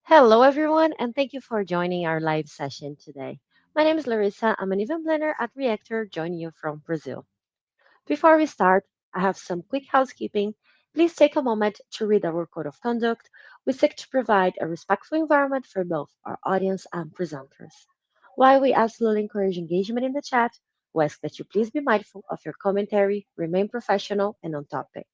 Hello, everyone, and thank you for joining our live session today. My name is Larissa. I'm an event planner at Reactor, joining you from Brazil. Before we start, I have some quick housekeeping. Please take a moment to read our code of conduct. We seek to provide a respectful environment for both our audience and presenters. While we absolutely encourage engagement in the chat, we ask that you please be mindful of your commentary, remain professional and on topic.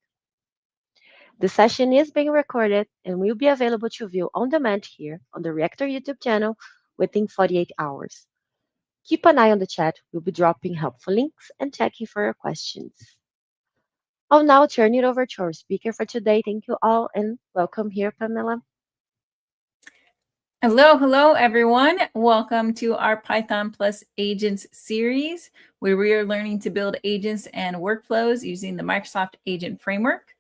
The session is being recorded and will be available to view on demand here on the Reactor YouTube channel within 48 hours. Keep an eye on the chat. We'll be dropping helpful links and checking for your questions. I'll now turn it over to our speaker for today. Thank you all and welcome here, Pamela. Hello, everyone. Welcome to our Python plus Agents series, where we are learning to build agents and workflows using the Microsoft Agent Framework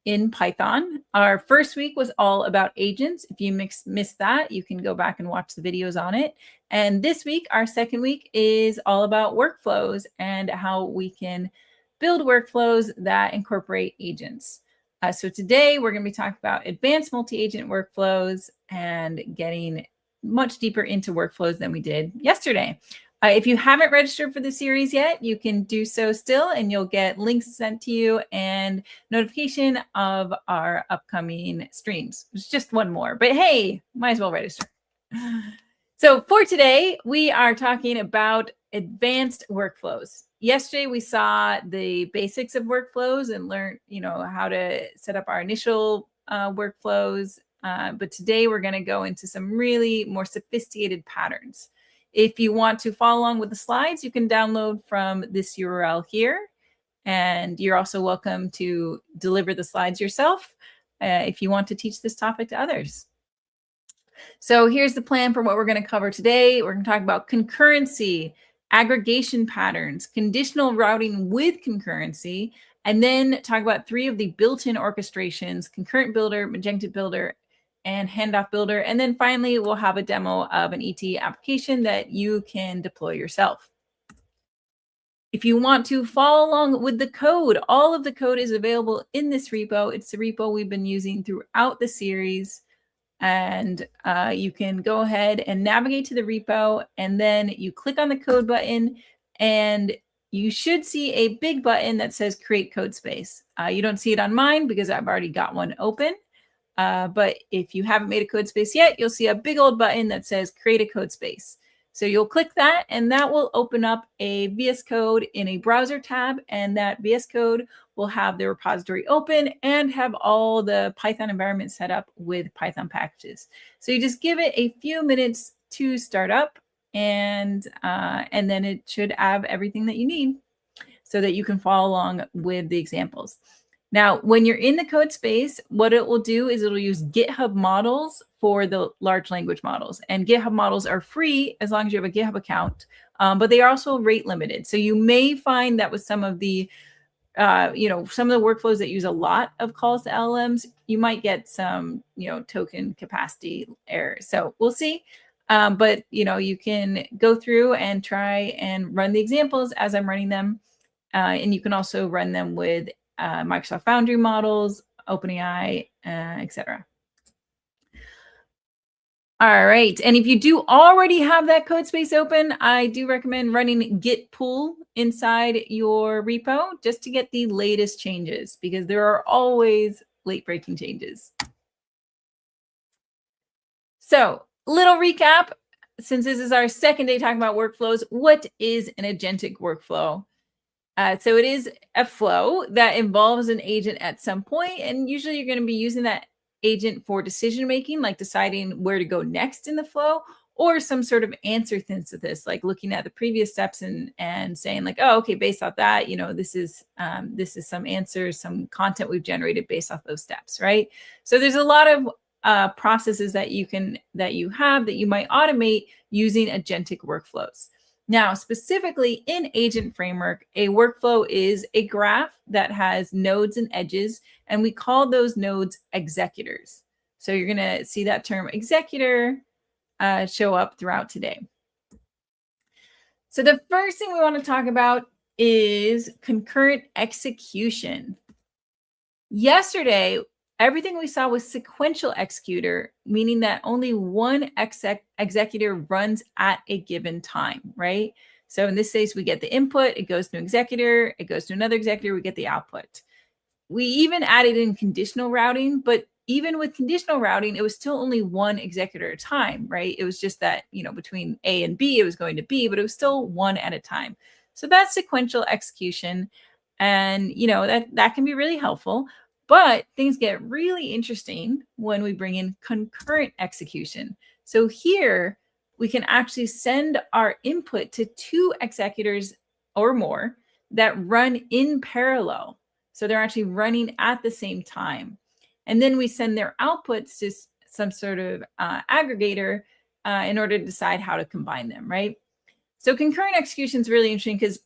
in Python. Our first week was all about agents. If you missed that, you can go back and watch the videos on it. And this week, our second week, is all about workflows and how we can build workflows that incorporate agents. So today we're going to be talking about advanced multi-agent workflows and getting much deeper into workflows than we did yesterday. If you haven't registered for the series yet, you can do so still, and you'll get links sent to you and notification of our upcoming streams. There's just one more, but hey, might as well register. So for today, we are talking about advanced workflows. Yesterday, we saw the basics of workflows and learned, how to set up our initial workflows. But today, we're going to go into some really more sophisticated patterns. If you want to follow along with the slides, you can download from this URL here. And you're also welcome to deliver the slides yourself if you want to teach this topic to others. So here's the plan for what we're going to cover today. We're going to talk about concurrency, aggregation patterns, conditional routing with concurrency, and then talk about 3 of the built-in orchestrations: Concurrent Builder, Magentic Builder, and Handoff Builder. And then finally, we'll have a demo of an ET application that you can deploy yourself. If you want to follow along with the code, all of the code is available in this repo. It's the repo we've been using throughout the series. And you can go ahead and navigate to the repo, and then you click on the code button, and you should see a big button that says create code space. You don't see it on mine because I've already got one open. But if you haven't made a code space yet, you'll see a big old button that says create a code space. So you'll click that, and that will open up a VS Code in a browser tab, and that VS Code will have the repository open and have all the Python environment set up with Python packages. So you just give it a few minutes to start up, and then it should have everything that you need so that you can follow along with the examples. Now, when you're in the code space, what it will do is it'll use GitHub models for the large language models. And GitHub models are free as long as you have a GitHub account, but they are also rate limited. So you may find that with some of the some of the workflows that use a lot of calls to LLMs, you might get some, token capacity errors. So we'll see. But, you can go through and try and run the examples as I'm running them. And you can also run them with Microsoft Foundry models, OpenAI, etc. All right. And if you do already have that code space open, I do recommend running git pull inside your repo just to get the latest changes, because there are always late breaking changes. So, little recap, since this is our second day talking about workflows, what is an agentic workflow? So it is a flow that involves an agent at some point, and usually you're going to be using that agent for decision making, like deciding where to go next in the flow, or some sort of answer synthesis, like looking at the previous steps and saying like, oh, okay, based off that, this is some answers, some content we've generated based off those steps, right? So there's a lot of processes that you might automate using agentic workflows. Now, specifically in Agent Framework, a workflow is a graph that has nodes and edges, and we call those nodes executors. So you're going to see that term executor show up throughout today. So the first thing we want to talk about is concurrent execution. Yesterday, everything we saw was sequential executor, meaning that only one executor runs at a given time, right? So in this case, we get the input, it goes to an executor, it goes to another executor, we get the output. We even added in conditional routing, but even with conditional routing, it was still only one executor at a time, right? It was just that, between A and B, it was going to B, but it was still one at a time. So that's sequential execution. And, that can be really helpful. But things get really interesting when we bring in concurrent execution. So here we can actually send our input to two executors or more that run in parallel. So they're actually running at the same time. And then we send their outputs to some sort of aggregator in order to decide how to combine them, right? So concurrent execution is really interesting because,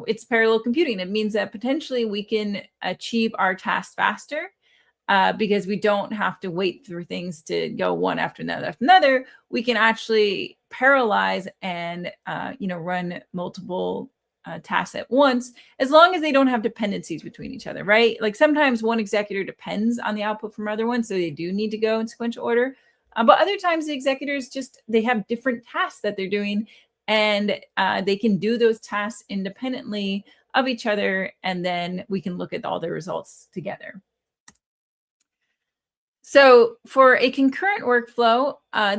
it's parallel computing. It means that potentially we can achieve our tasks faster because we don't have to wait for things to go one after another. We can actually parallelize and, run multiple tasks at once, as long as they don't have dependencies between each other, right? Like sometimes one executor depends on the output from other ones, so they do need to go in sequential order. But other times the executors they have different tasks that they're doing, and they can do those tasks independently of each other, and then we can look at all the results together. So for a concurrent workflow,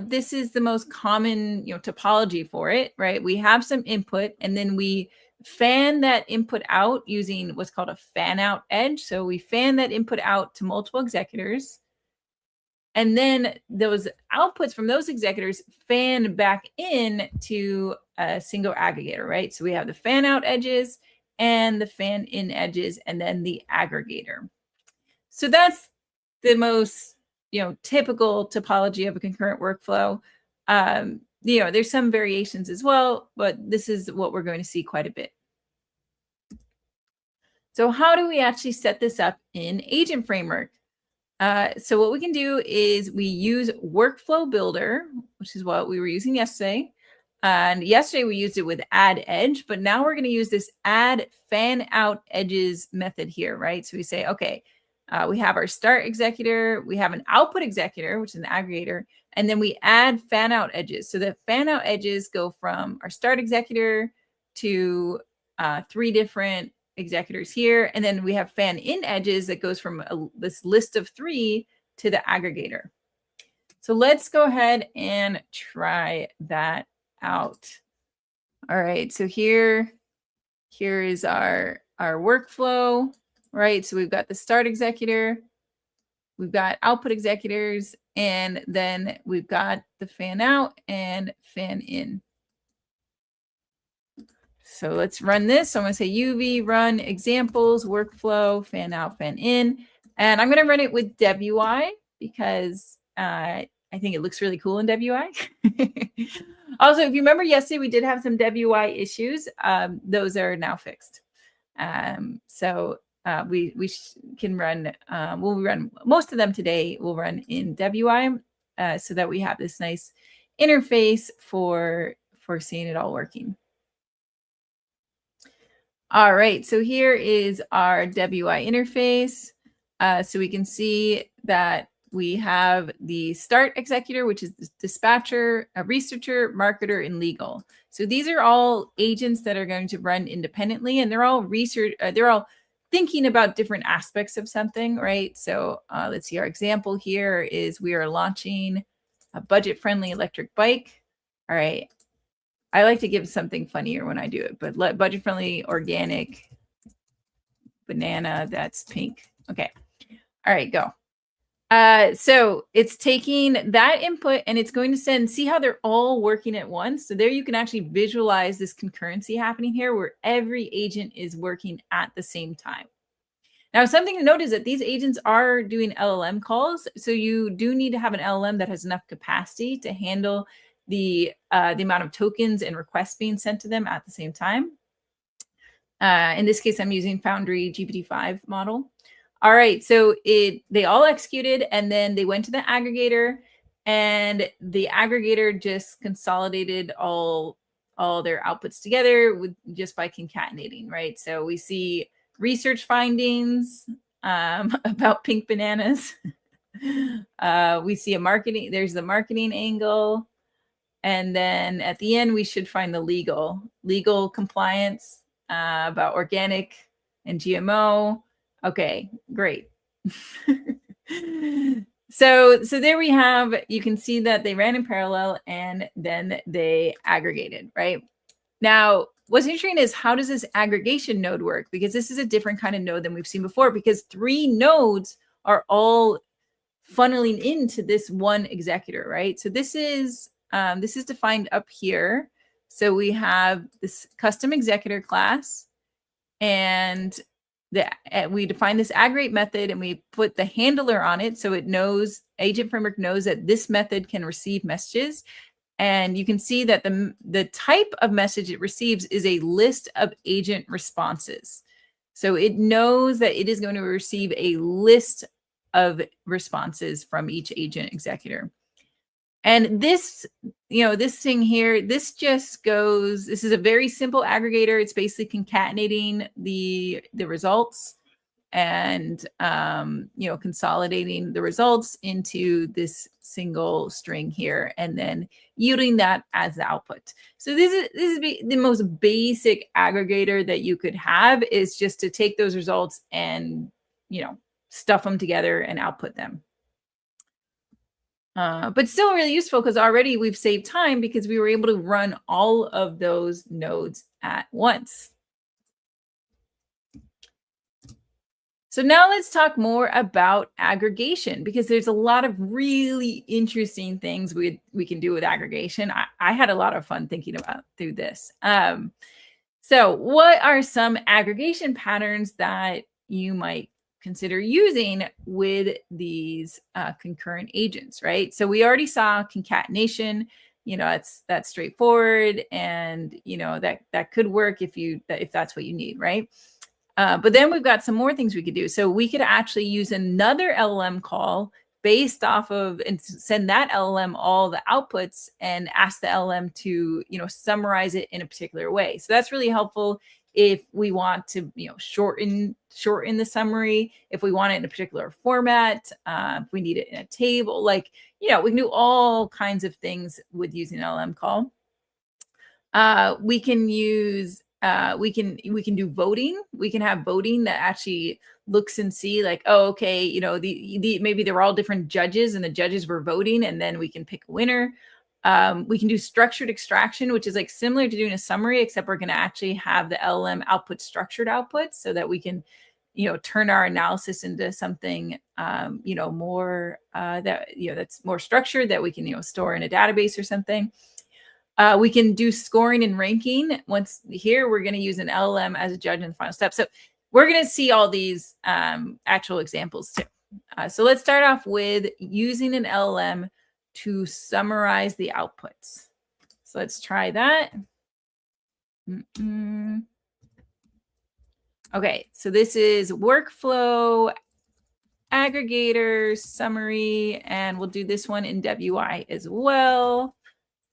this is the most common topology for it, right? We have some input, and then we fan that input out using what's called a fan out edge. So we fan that input out to multiple executors. And then those outputs from those executors fan back in to a single aggregator, right? So we have the fan out edges and the fan in edges, and then the aggregator. So that's the most typical topology of a concurrent workflow. There's some variations as well, but this is what we're going to see quite a bit. So how do we actually set this up in Agent Framework? So what we can do is we use Workflow Builder, which is what we were using yesterday. And yesterday we used it with add edge, but now we're going to use this add fan out edges method here, right? So we say, okay, we have our start executor, we have an output executor, which is an aggregator, and then we add fan out edges. So the fan out edges go from our start executor to 3 different executors here. And then we have fan in edges that goes from this list of 3 to the aggregator. So let's go ahead and try that out. All right, so here is our workflow, right? So we've got the start executor, we've got output executors, and then we've got the fan out and fan in. So let's run this. So I'm going to say UV run examples, workflow, fan out, fan in. And I'm going to run it with DevUI because I think it looks really cool in DevUI. Also, if you remember yesterday, we did have some DevUI issues. Those are now fixed. So we can run, we'll run most of them today. We'll run in DevUI so that we have this nice interface for seeing it all working. All right, so here is our DevUI interface. So we can see that we have the start executor, which is the dispatcher, a researcher, marketer, and legal. So these are all agents that are going to run independently, and they're all thinking about different aspects of something, right? So let's see, our example here is we are launching a budget-friendly electric bike. All right. I like to give something funnier when I do it, but budget-friendly organic banana that's pink. Okay. All right, go. So it's taking that input and it's going to see how they're all working at once. So there you can actually visualize this concurrency happening here where every agent is working at the same time. Now, something to note is that these agents are doing LLM calls. So you do need to have an LLM that has enough capacity to handle the amount of tokens and requests being sent to them at the same time. In this case, I'm using Foundry GPT-5 model. All right, so they all executed, and then they went to the aggregator, and the aggregator just consolidated all their outputs together just by concatenating, right? So we see research findings about pink bananas. We see a marketing, there's the marketing angle. And then at the end, we should find the legal compliance about organic and GMO. Okay, great. So there we have, you can see that they ran in parallel and then they aggregated, right? Now, what's interesting is how does this aggregation node work? Because this is a different kind of node than we've seen before, because 3 nodes are all funneling into this one executor, right? So this is defined up here. So we have this custom executor class, and we define this aggregate method, and we put the handler on it, so it knows, agent framework knows that this method can receive messages. And you can see that the type of message it receives is a list of agent responses. So it knows that it is going to receive a list of responses from each agent executor. And this, this thing here, this just goes, this is a very simple aggregator. It's basically concatenating the results and, consolidating the results into this single string here, and then yielding that as the output. So this is the most basic aggregator that you could have, is just to take those results and, stuff them together and output them. But still really useful, because already we've saved time because we were able to run all of those nodes at once. So now let's talk more about aggregation, because there's a lot of really interesting things we can do with aggregation. I had a lot of fun thinking about through this. So what are some aggregation patterns that you might consider using with these concurrent agents, right? So we already saw concatenation. That's straightforward, and that could work if that's what you need, right? But then we've got some more things we could do. So we could actually use another LLM call based off of, and send that LLM all the outputs and ask the LLM to, summarize it in a particular way. So that's really helpful if we want to, shorten the summary, if we want it in a particular format, if we need it in a table, we can do all kinds of things with using an LLM call. We can use, we can do voting. We can have voting that actually looks and see okay, maybe they're all different judges and the judges were voting, and then we can pick a winner. We can do structured extraction, which is similar to doing a summary, except we're going to actually have the LLM output structured outputs, so that we can, turn our analysis into something, more that's more structured, that we can, store in a database or something. We can do scoring and ranking. Once here, we're going to use an LLM as a judge in the final step. So we're going to see all these actual examples too. So let's start off with using an LLM to summarize the outputs. So let's try that. Okay, so this is workflow, aggregator, summary, and we'll do this one in WI as well.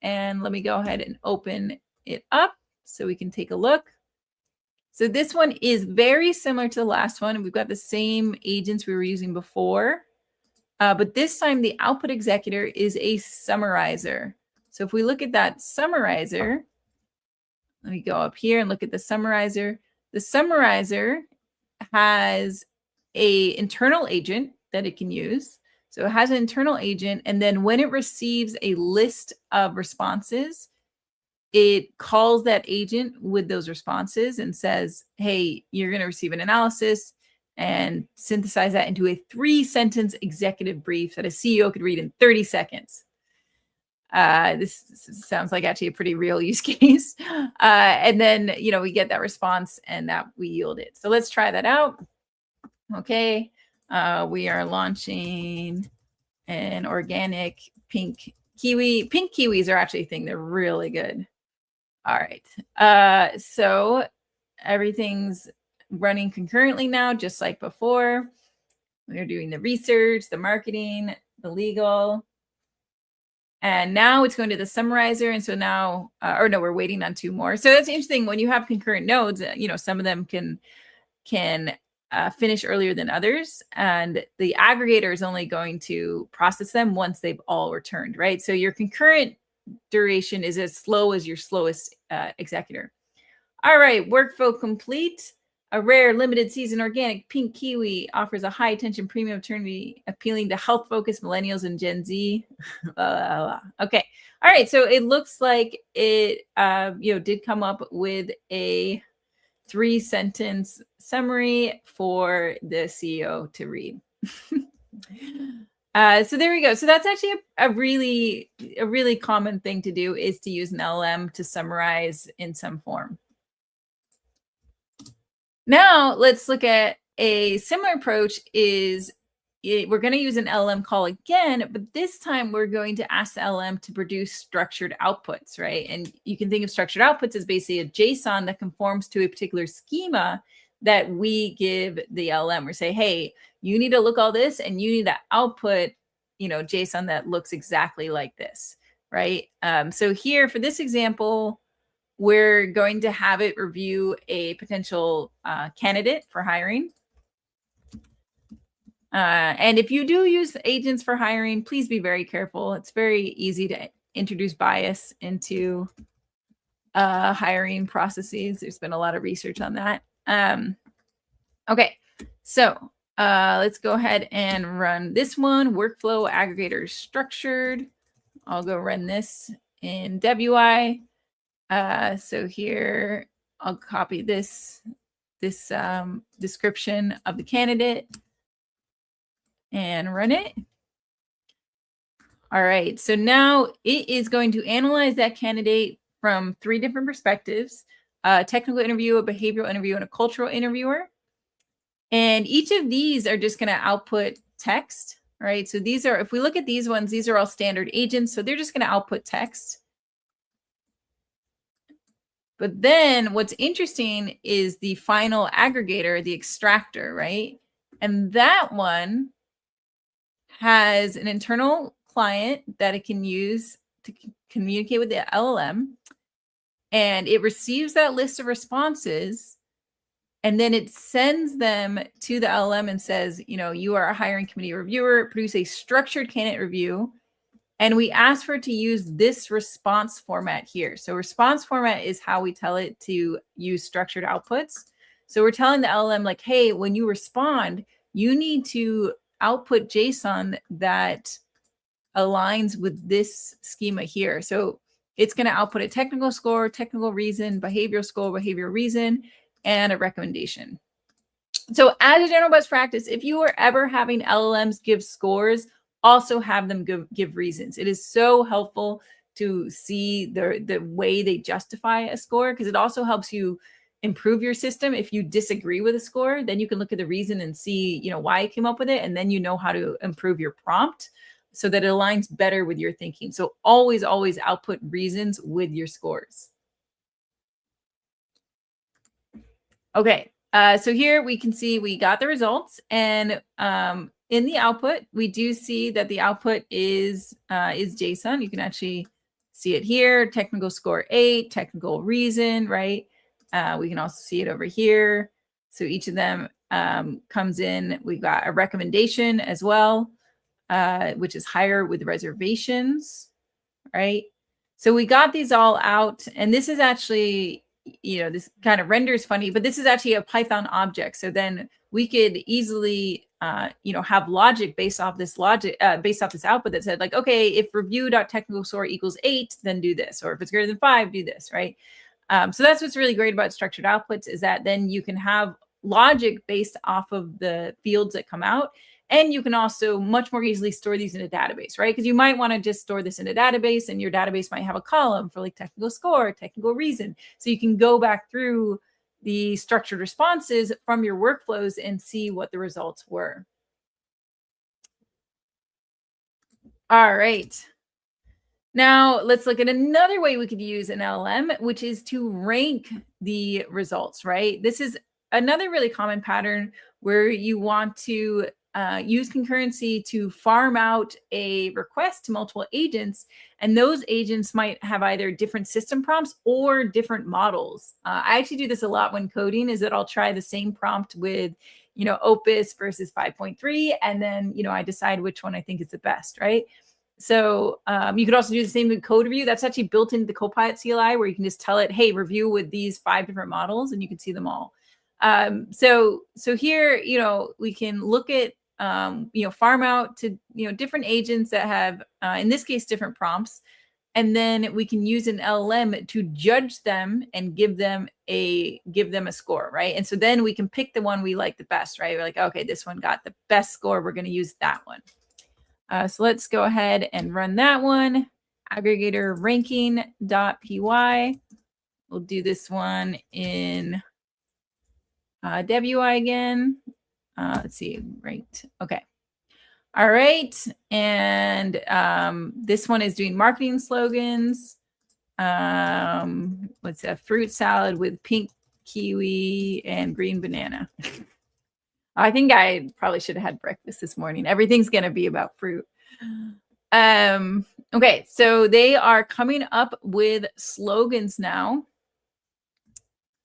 And let me go ahead and open it up so we can take a look. So this one is very similar to the last one. We've got the same agents we were using before. But this time the output executor is a summarizer. So if we look at that summarizer, let me go up here and look at the summarizer. The summarizer has an internal agent that it can use. So it has an internal agent, and then when it receives a list of responses, it calls that agent with those responses and says, hey, you're going to receive an analysis, and synthesize that into a 3-sentence executive brief that a CEO could read in 30 seconds. This sounds like actually a pretty real use case. And then, we get that response and that we yield it. So let's try that out. Okay. We are launching an organic pink kiwi. Pink kiwis are actually a thing. They're really good. All right. So everything's running concurrently now, just like before. We're doing the research, the marketing, the legal. And now it's going to the summarizer. And so now, we're waiting on 2 more. So that's interesting. When you have concurrent nodes, some of them can finish earlier than others, and the aggregator is only going to process them once they've all returned, right? So your concurrent duration is as slow as your slowest executor. All right, workflow complete. A rare limited season organic pink kiwi offers a high attention premium eternity appealing to health focused millennials and Gen Z. Okay. All right. So it looks like it did come up with a 3-sentence summary for the CEO to read. So there we go. So that's actually a really common thing to do, is to use an LLM to summarize in some form. Now let's look at a similar approach. We're going to use an LLM call again, but this time we're going to ask the LLM to produce structured outputs, right? And you can think of structured outputs as basically a JSON that conforms to a particular schema that we give the LLM. We say, hey, you need to look all this, and you need to output, JSON that looks exactly like this, right? So here for this example, we're going to have it review a potential candidate for hiring. And if you do use agents for hiring, please be very careful. It's very easy to introduce bias into hiring processes. There's been a lot of research on that. Okay, so let's go ahead and run this one. Workflow aggregator structured. I'll go run this in WI. So here I'll copy this description of the candidate and run it. All right, so now it is going to analyze that candidate from 3 different perspectives: a technical interview, a behavioral interview, and a cultural interviewer. And each of these are just going to output text, right? So these are, if we look at these ones, these are all standard agents. So they're just going to output text. But then what's interesting is the final aggregator, the extractor, right? And that one has an internal client that it can use to communicate with the LLM. And it receives that list of responses, and then it sends them to the LLM and says, you are a hiring committee reviewer, produce a structured candidate review. And we ask for it to use this response format here. So response format is how we tell it to use structured outputs. So we're telling the LLM, like, hey, when you respond, you need to output JSON that aligns with this schema here. So it's going to output a technical score, technical reason, behavioral score, behavioral reason, and a recommendation. So as a general best practice, if you are ever having LLMs give scores, also have them give reasons. It is so helpful to see the way they justify a score, because it also helps you improve your system. If you disagree with a score, then you can look at the reason and see, why it came up with it, and then you know how to improve your prompt so that it aligns better with your thinking. So always output reasons with your scores. Okay, so here we can see we got the results, and in the output, we do see that the output is JSON. You can actually see it here: technical score 8, technical reason, right? We can also see it over here. So each of them comes in. We've got a recommendation as well, which is hire with reservations, right? So we got these all out, and this is actually, this kind of renders funny, but this is actually a Python object. So then we could easily, have logic based off this output that said, like, okay, if review.technical score equals 8, then do this, or if it's greater than 5, do this, right? So that's what's really great about structured outputs, is that then you can have logic based off of the fields that come out. And you can also much more easily store these in a database, right? Because you might want to just store this in a database, and your database might have a column for like technical score, technical reason. So you can go back through the structured responses from your workflows and see what the results were. All right. Now let's look at another way we could use an LLM, which is to rank the results, right? This is another really common pattern where you want to use concurrency to farm out a request to multiple agents, and those agents might have either different system prompts or different models. I actually do this a lot when coding, is that I'll try the same prompt with Opus versus 5.3, and then I decide which one I think is the best, right? So you could also do the same with code review. That's actually built into the Copilot CLI, where you can just tell it, hey, review with these 5 different models, and you can see them all. So here, we can look at farm out to different agents that have in this case different prompts, and then we can use an LLM to judge them and give them a score, right? And so then we can pick the one we like the best, right? We're like, okay, this one got the best score, we're going to use that one. So let's go ahead and run that one. Aggregator ranking.py. We'll do this one in WI again. Let's see, ranked. Okay. All right. And this one is doing marketing slogans. What's a fruit salad with pink kiwi and green banana. I think I probably should have had breakfast this morning. Everything's going to be about fruit. Okay, so they are coming up with slogans now.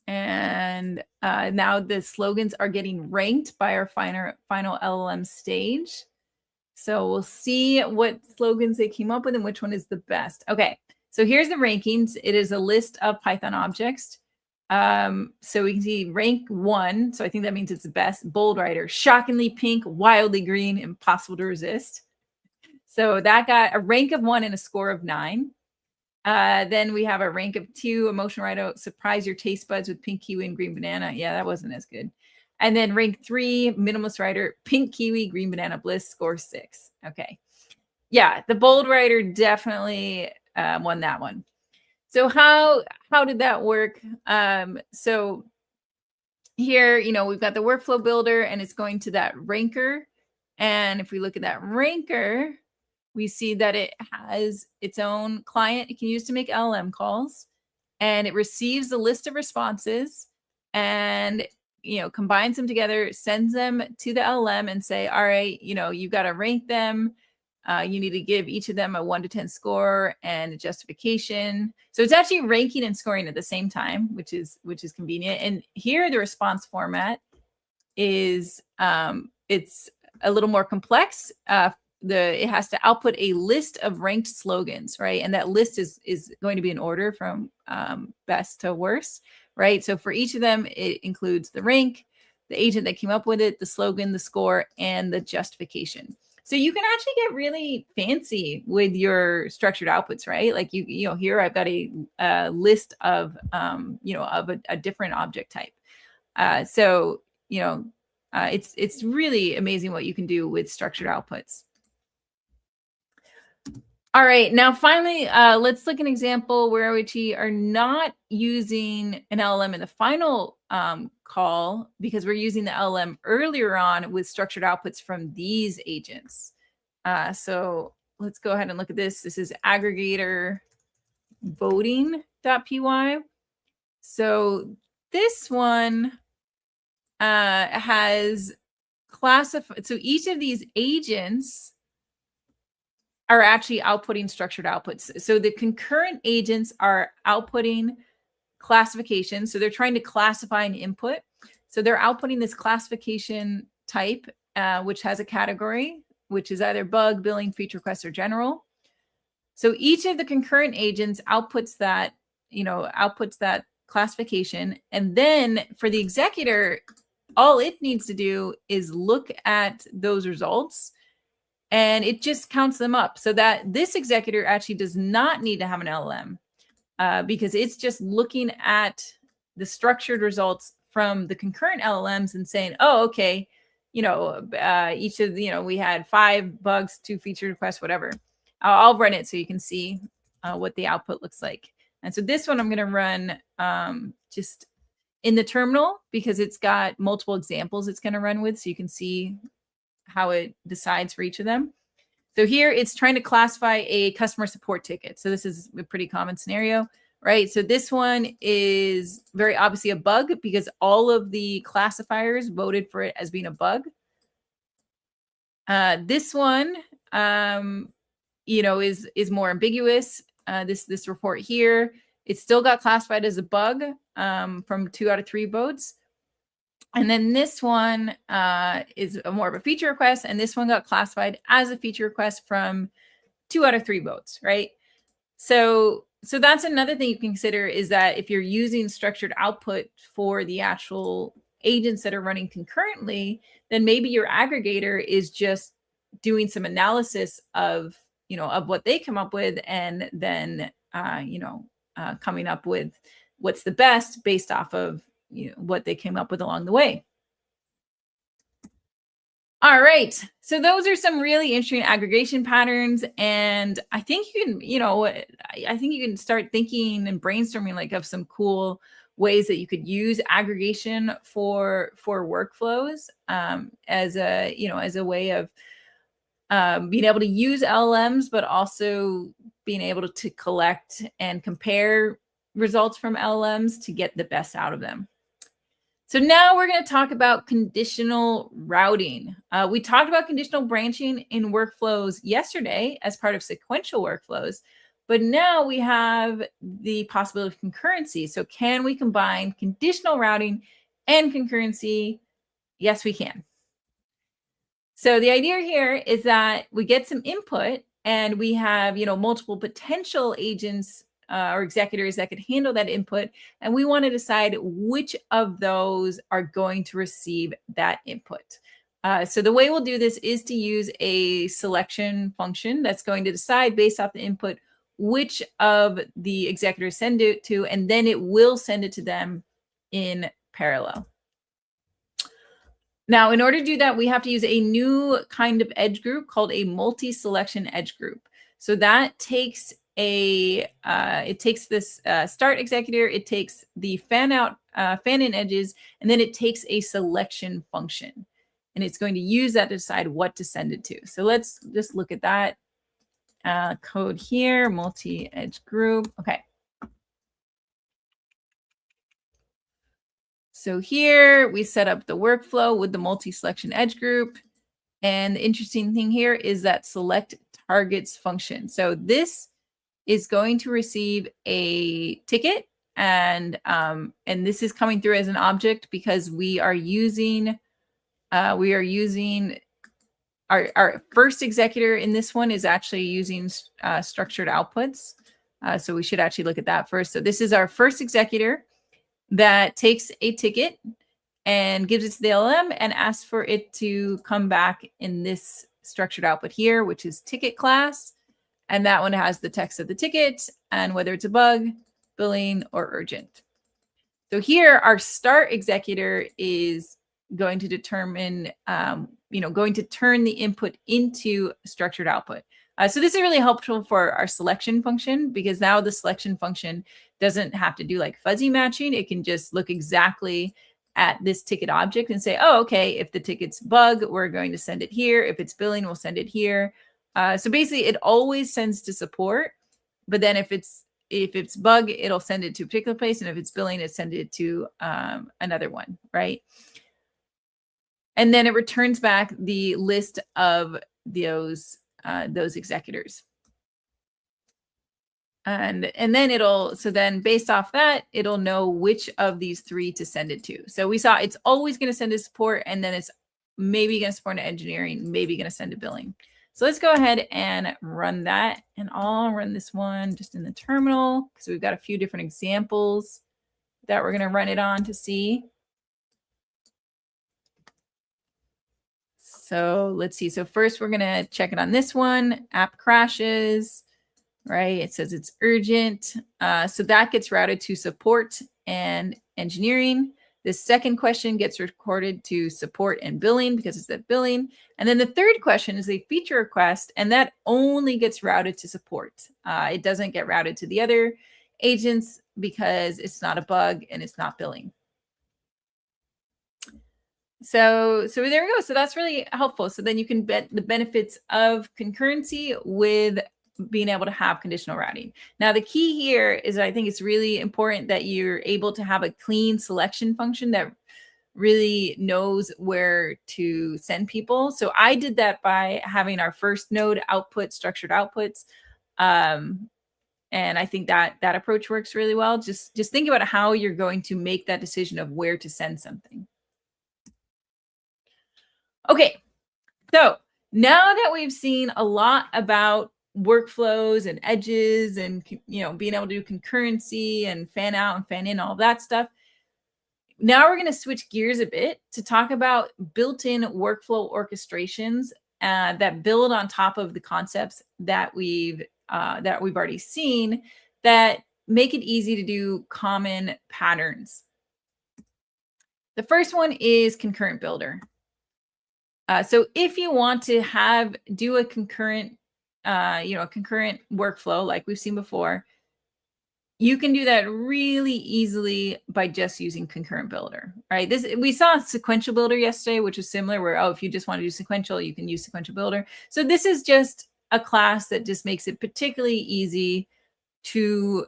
And now the slogans are getting ranked by our final LLM stage. So we'll see what slogans they came up with and which one is the best. Okay, so here's the rankings. It is a list of Python objects. So we can see rank 1. So I think that means it's the best. Bold writer, shockingly pink, wildly green, impossible to resist. So that got a rank of 1 and a score of 9. Then we have a rank of 2, emotional writer, surprise your taste buds with pink kiwi and green banana. Yeah, that wasn't as good. And then rank 3, minimalist writer, pink kiwi, green banana bliss, score 6. Okay. Yeah, the bold writer definitely won that one. So how did that work? So here, we've got the workflow builder, and it's going to that ranker. And if we look at that ranker, we see that it has its own client it can use to make LLM calls, and it receives a list of responses and combines them together, sends them to the LLM and say, all right, you got to rank them. You need to give each of them a 1 to 10 score and a justification. So it's actually ranking and scoring at the same time, which is convenient. And here the response format is it's a little more complex. It has to output a list of ranked slogans, right? And that list is going to be in order from best to worst, right? So for each of them, it includes the rank, the agent that came up with it, the slogan, the score, and the justification. So you can actually get really fancy with your structured outputs, right? Like here I've got a list of of a different object type. So it's really amazing what you can do with structured outputs. All right, now finally, let's look at an example where we are not using an LLM in the final call because we're using the LLM earlier on with structured outputs from these agents. So let's go ahead and look at this. This is aggregator voting.py. So this one has classified. So each of these agents are actually outputting structured outputs. So the concurrent agents are outputting classification. So they're trying to classify an input. So they're outputting this classification type, which has a category, which is either bug, billing, feature request, or general. So each of the concurrent agents outputs that classification. And then for the executor, all it needs to do is look at those results, and it just counts them up, so that this executor actually does not need to have an LLM because it's just looking at the structured results from the concurrent LLMs and saying, oh, okay, each of we had 5 bugs, 2 feature requests, whatever. I'll run it so you can see what the output looks like. And so this one I'm going to run just in the terminal because it's got multiple examples it's going to run with, so you can see how it decides for each of them. So here it's trying to classify a customer support ticket. So this is a pretty common scenario, right? So this one is very obviously a bug because all of the classifiers voted for it as being a bug. This one, is more ambiguous. This report here, it still got classified as a bug from 2 out of 3 votes. And then this one is more of a feature request, and this one got classified as a feature request from 2 out of 3 votes, right? So that's another thing you can consider, is that if you're using structured output for the actual agents that are running concurrently, then maybe your aggregator is just doing some analysis of, of what they come up with, and then, coming up with what's the best based off of, what they came up with along the way. All right. So those are some really interesting aggregation patterns. And I think you can, I think you can start thinking and brainstorming like of some cool ways that you could use aggregation for workflows, as a way of being able to use LLMs, but also being able to collect and compare results from LLMs to get the best out of them. So now we're going to talk about conditional routing. We talked about conditional branching in workflows yesterday as part of sequential workflows, but now we have the possibility of concurrency. So can we combine conditional routing and concurrency? Yes, we can. So the idea here is that we get some input, and we have, multiple potential agents or executors that could handle that input. And we want to decide which of those are going to receive that input. So the way we'll do this is to use a selection function that's going to decide based off the input which of the executors send it to, and then it will send it to them in parallel. Now, in order to do that, we have to use a new kind of edge group called a multi-selection edge group. So that takes it takes this start executor, it takes the fan in edges, and then it takes a selection function. And it's going to use that to decide what to send it to. So let's just look at that code here, multi-edge group. Okay. So here we set up the workflow with the multi-selection edge group. And the interesting thing here is that select targets function. So this is going to receive a ticket, and this is coming through as an object because we are using our first executor in this one is actually using structured outputs. So we should actually look at that first. So this is our first executor that takes a ticket and gives it to the LLM and asks for it to come back in this structured output here, which is ticket class. And that one has the text of the ticket and whether it's a bug, billing, or urgent. So here our start executor is going to determine, going to turn the input into structured output. So this is really helpful for our selection function, because now the selection function doesn't have to do like fuzzy matching. It can just look exactly at this ticket object and say, oh, okay, if the ticket's bug, we're going to send it here. If it's billing, we'll send it here. So basically it always sends to support, but then if it's bug, it'll send it to a particular place. And if it's billing, it sends it to another one, right? And then it returns back the list of those executors. And then then based off that, it'll know which of these 3 to send it to. So we saw it's always going to send to support, and then it's maybe going to support engineering, maybe going to send to billing. So let's go ahead and run that. And I'll run this one just in the terminal because we've got a few different examples that we're going to run it on to see. So let's see. So first we're going to check it on this one. App crashes, right? It says it's urgent. So that gets routed to support and engineering. The second question gets recorded to support and billing because it's that billing. And then the third question is a feature request, and that only gets routed to support. It doesn't get routed to the other agents because it's not a bug and it's not billing. So there we go. So that's really helpful. So then you can bet the benefits of concurrency with being able to have conditional routing. Now, the key here is I think it's really important that you're able to have a clean selection function that really knows where to send people. So I did that by having our first node output structured outputs. And I think that approach works really well. Just think about how you're going to make that decision of where to send something. Okay, so now that we've seen a lot about workflows and edges and, you know, being able to do concurrency and fan out and fan in, all that stuff, now we're going to switch gears a bit to talk about built-in workflow orchestrations that build on top of the concepts that we've already seen that make it easy to do common patterns. The first one is Concurrent Builder. So if you want to do a concurrent, concurrent workflow like we've seen before, you can do that really easily by just using Concurrent Builder, right? We saw Sequential Builder yesterday, which was similar, where, if you just want to do sequential, you can use Sequential Builder. So this is just a class that just makes it particularly easy to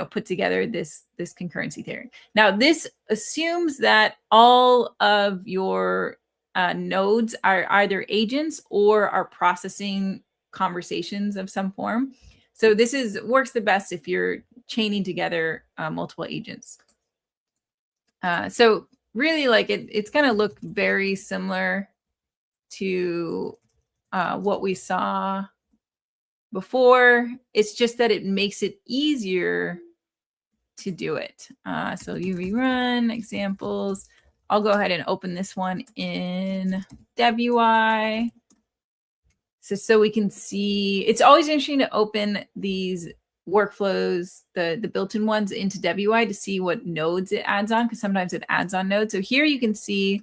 put together this concurrency theory. Now, this assumes that all of your nodes are either agents or are processing conversations of some form. So this works the best if you're chaining together multiple agents. So really, like it's going to look very similar to what we saw before. It's just that it makes it easier to do it. So UV run examples. I'll go ahead and open this one in DevUI. So we can see, it's always interesting to open these workflows, the built-in ones, into WI to see what nodes it adds on, because sometimes it adds on nodes. So here you can see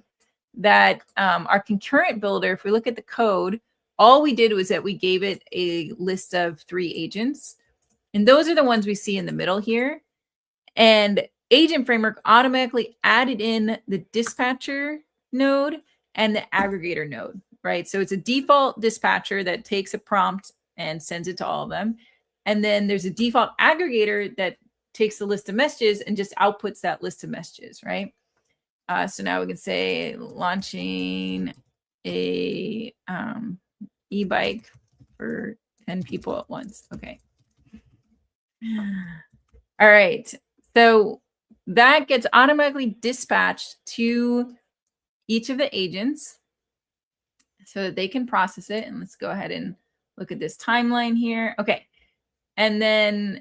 that our concurrent builder, if we look at the code, all we did was that we gave it a list of 3 agents. And those are the ones we see in the middle here. And Agent Framework automatically added in the dispatcher node and the aggregator node, right? So it's a default dispatcher that takes a prompt and sends it to all of them. And then there's a default aggregator that takes the list of messages and just outputs that list of messages, right? So now we can say launching a e-bike for 10 people at once. Okay. All right. So that gets automatically dispatched to each of the agents so that they can process it. And let's go ahead and look at this timeline here. Okay. And then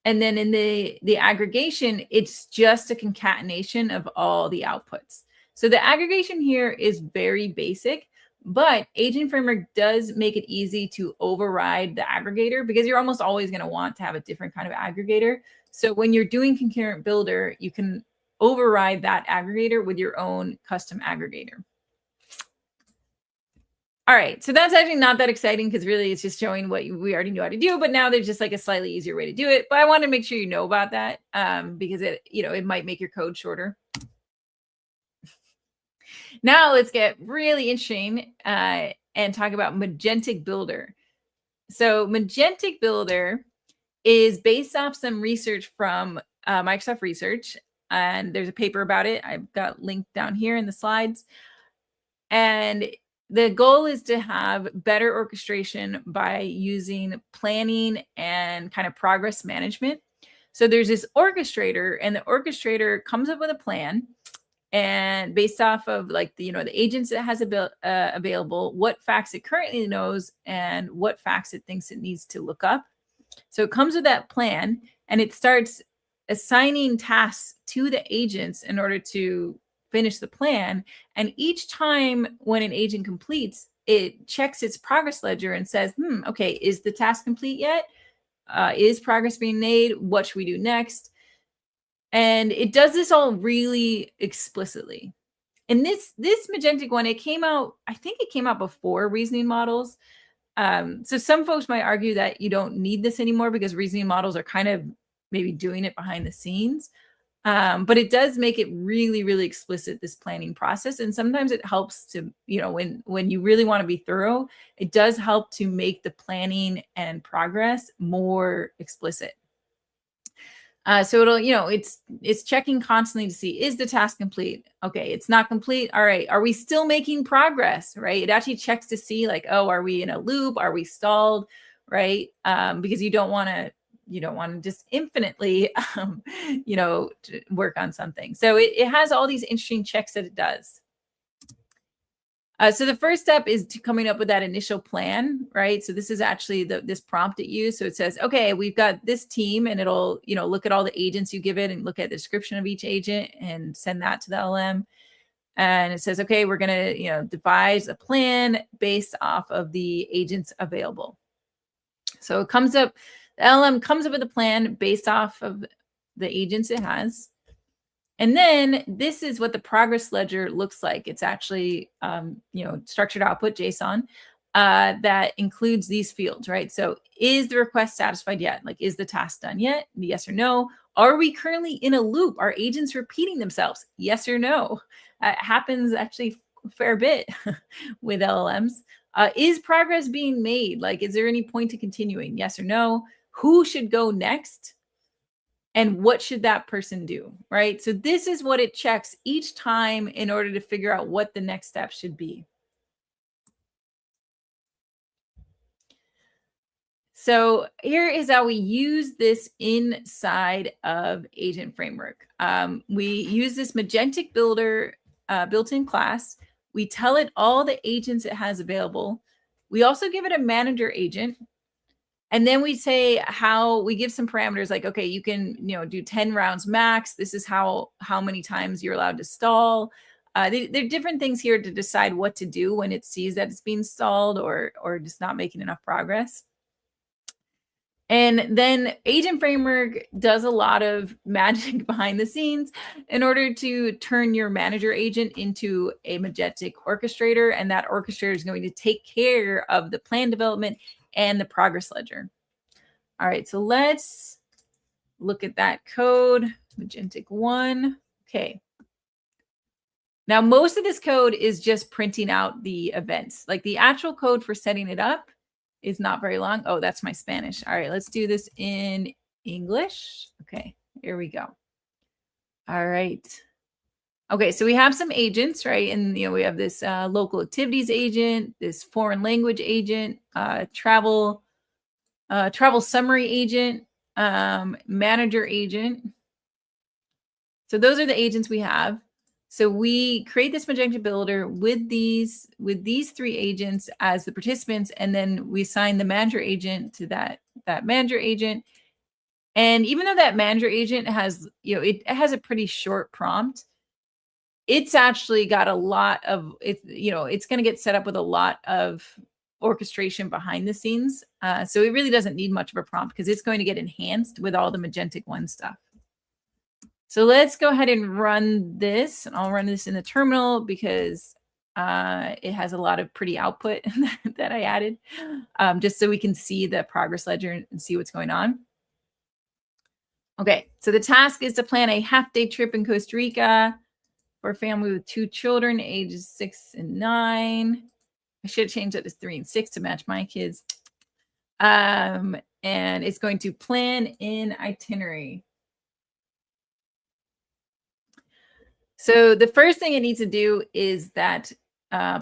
in the aggregation, it's just a concatenation of all the outputs. So the aggregation here is very basic, but Agent Framework does make it easy to override the aggregator, because you're almost always going to want to have a different kind of aggregator. So when you're doing Concurrent Builder, you can override that aggregator with your own custom aggregator. All right, so that's actually not that exciting, because really it's just showing what we already know how to do, but now there's just like a slightly easier way to do it. But I want to make sure you know about that because it might make your code shorter. Now let's get really interesting and talk about Magentic Builder. So Magentic Builder is based off some research from Microsoft Research, and there's a paper about it. I've got linked down here in the slides. And the goal is to have better orchestration by using planning and kind of progress management. So there's this orchestrator, and the orchestrator comes up with a plan, and based off of like the agents it has available, what facts it currently knows, and what facts it thinks it needs to look up. So it comes with that plan, and it starts assigning tasks to the agents in order to finish the plan. And each time when an agent completes, it checks its progress ledger and says, okay, is the task complete yet? Is progress being made? What should we do next? And it does this all really explicitly. And this Magentic one, it came out, I think it came out before reasoning models. So some folks might argue that you don't need this anymore because reasoning models are kind of maybe doing it behind the scenes. But it does make it really, really explicit, this planning process. And sometimes it helps to, when you really want to be thorough, it does help to make the planning and progress more explicit. So it'll, it's checking constantly to see, is the task complete? Okay, it's not complete. All right, are we still making progress, right? It actually checks to see like, oh, are we in a loop? Are we stalled, right? Because you don't want to just infinitely, work on something. So it has all these interesting checks that it does. So the first step is to coming up with that initial plan, right? So this is actually this prompt it used. So it says, okay, we've got this team, and it'll, look at all the agents you give it and look at the description of each agent and send that to the LM. And it says, okay, we're going to, devise a plan based off of the agents available. So it comes up, the LM comes up with a plan based off of the agents it has. And then this is what the progress ledger looks like. It's actually, structured output JSON that includes these fields, right? So is the request satisfied yet? Like, is the task done yet? Yes or no? Are we currently in a loop? Are agents repeating themselves? Yes or no? It happens actually a fair bit with LLMs. Is progress being made? Like, is there any point to continuing? Yes or no? Who should go next? And what should that person do, right? So this is what it checks each time in order to figure out what the next step should be. So here is how we use this inside of Agent Framework. We use this Magentic builder built-in class. We tell it all the agents it has available. We also give it a manager agent. And then we say how we give some parameters like, okay, you can, do 10 rounds max. This is how many times you're allowed to stall. There are different things here to decide what to do when it sees that it's being stalled or just not making enough progress. And then Agent Framework does a lot of magic behind the scenes in order to turn your manager agent into a Magentic orchestrator. And that orchestrator is going to take care of the plan development and the progress ledger. All right, so let's look at that code, Magentic 1. Okay. Now, most of this code is just printing out the events. Like the actual code for setting it up is not very long. Oh, that's my Spanish. All right, let's do this in English. Okay, here we go. All right. Okay, so we have some agents, right? And we have this local activities agent, this foreign language agent, travel summary agent, manager agent. So those are the agents we have. So we create this Magentic builder with these 3 agents as the participants, and then we assign the manager agent to that manager agent. And even though that manager agent has, it has a pretty short prompt, it's actually got a lot of it. It's going to get set up with a lot of orchestration behind the scenes. So it really doesn't need much of a prompt because it's going to get enhanced with all the Magentic 1 stuff. So let's go ahead and run this. And I'll run this in the terminal because it has a lot of pretty output that I added, just so we can see the progress ledger and see what's going on. Okay, so the task is to plan a half-day trip in Costa Rica for a family with 2 children, ages 6 and 9. I should have changed that to 3 and 6 to match my kids. And it's going to plan in itinerary. So the first thing it needs to do is that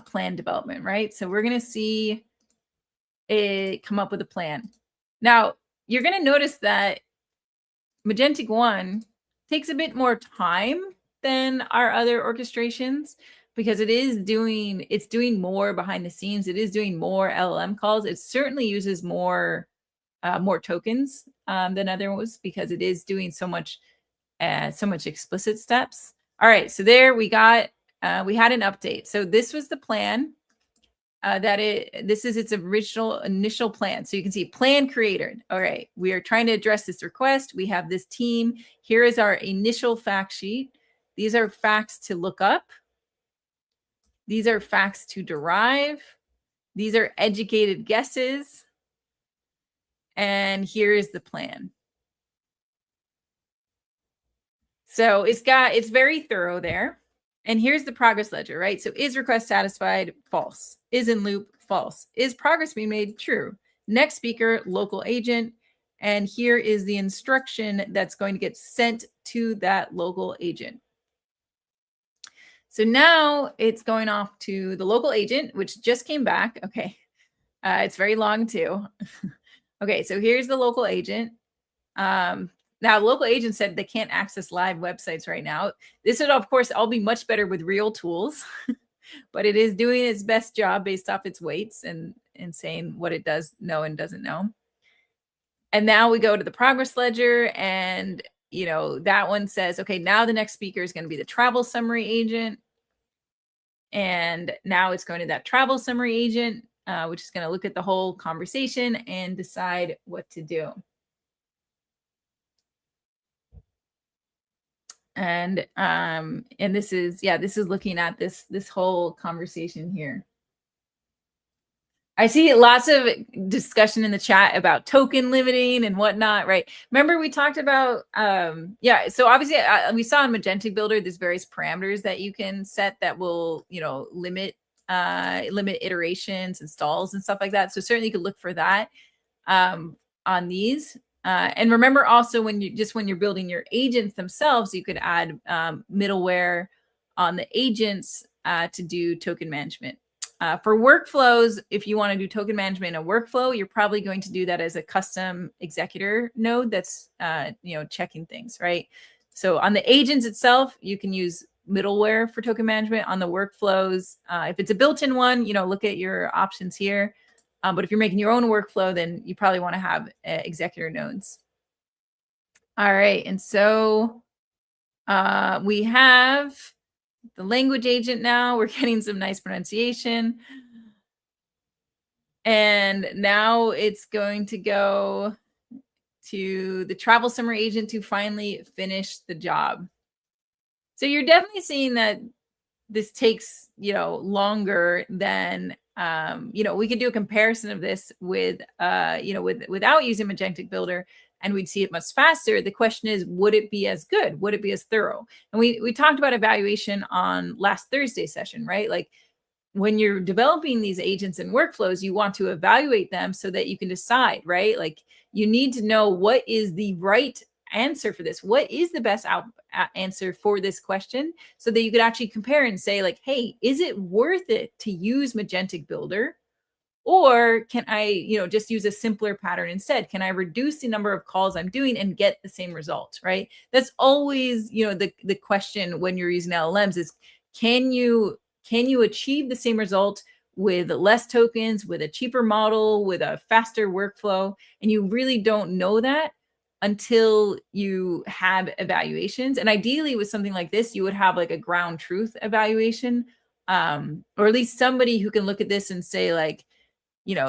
plan development, right? So we're going to see it come up with a plan. Now, you're going to notice that Magentic 1 takes a bit more time than our other orchestrations because it's doing more behind the scenes. It is doing more LLM calls. It certainly uses more tokens than other ones because it is doing so much explicit steps. All right, so there we got, we had an update. So this was the plan this is its original initial plan. So you can see plan created. All right, we are trying to address this request. We have this team. Here is our initial fact sheet. These are facts to look up. These are facts to derive. These are educated guesses. And here is the plan. So it's very thorough there. And here's the progress ledger, right? So is request satisfied? False. Is in loop? False. Is progress being made? True. Next speaker, local agent. And here is the instruction that's going to get sent to that local agent. So now it's going off to the local agent, which just came back. Okay. It's very long too. Okay, so here's the local agent. Now, local agent said they can't access live websites right now. This would, of course, all be much better with real tools. but it is doing its best job based off its weights and saying what it does know and doesn't know. And now we go to the progress ledger, and that one says, okay, now the next speaker is going to be the travel summary agent. And now it's going to that travel summary agent, which is going to look at the whole conversation and decide what to do. And this is looking at this whole conversation here. I see lots of discussion in the chat about token limiting and whatnot, right? Remember we talked about, so obviously we saw in Magentic Builder, there's various parameters that you can set that will, limit iterations and stalls and stuff like that. So certainly you could look for that on these. And remember also when you're building your agents themselves, you could add middleware on the agents to do token management. For workflows, if you want to do token management in a workflow, you're probably going to do that as a custom executor node that's checking things, right? So on the agents itself, you can use middleware for token management. On the workflows, if it's a built-in one, look at your options here. But if you're making your own workflow, then you probably want to have executor nodes. All right, and so we have the language agent now. We're getting some nice pronunciation. And now it's going to go to the travel summary agent to finally finish the job. So you're definitely seeing that this takes, longer than, we could do a comparison of this with, without using Magentic Builder, and we'd see it much faster. The question is, would it be as good? Would it be as thorough? And we talked about evaluation on last Thursday session, right? Like when you're developing these agents and workflows, you want to evaluate them so that you can decide, right? Like you need to know what is the right answer for this. What is the best answer for this question so that you could actually compare and say like, hey, is it worth it to use Magentic Builder? Or can I, just use a simpler pattern instead? Can I reduce the number of calls I'm doing and get the same result, right? That's always, the question when you're using LLMs is, can you achieve the same result with less tokens, with a cheaper model, with a faster workflow? And you really don't know that until you have evaluations. And ideally with something like this, you would have like a ground truth evaluation, or at least somebody who can look at this and say like,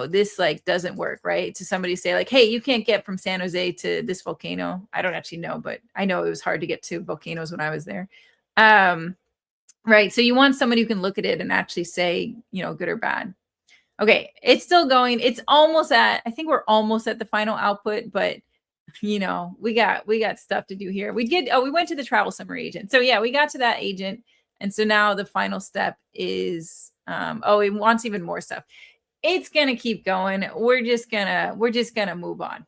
this like doesn't work, right? To somebody say like, hey, you can't get from San Jose to this volcano. I don't actually know, but I know it was hard to get to volcanoes when I was there. Right. So you want somebody who can look at it and actually say, good or bad. Okay. It's still going. It's almost I think we're almost at the final output, but we got stuff to do here. We went to the travel summary agent. So yeah, we got to that agent. And so now the final step is, it wants even more stuff. It's going to keep going. We're just going to move on.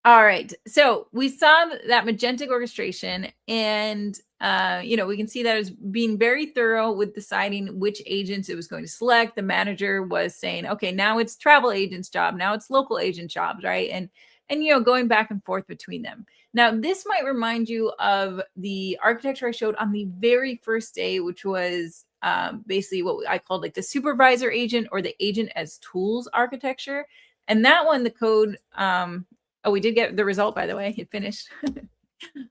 All right. So we saw that Magentic orchestration, and, we can see that as being very thorough with deciding which agents it was going to select. The manager was saying, okay, now it's travel agent's job. Now it's local agent jobs, right? And going back and forth between them. Now, this might remind you of the architecture I showed on the very first day, which was basically what I called like the supervisor agent or the agent as tools architecture. And that one, the code, we did get the result, by the way. It finished.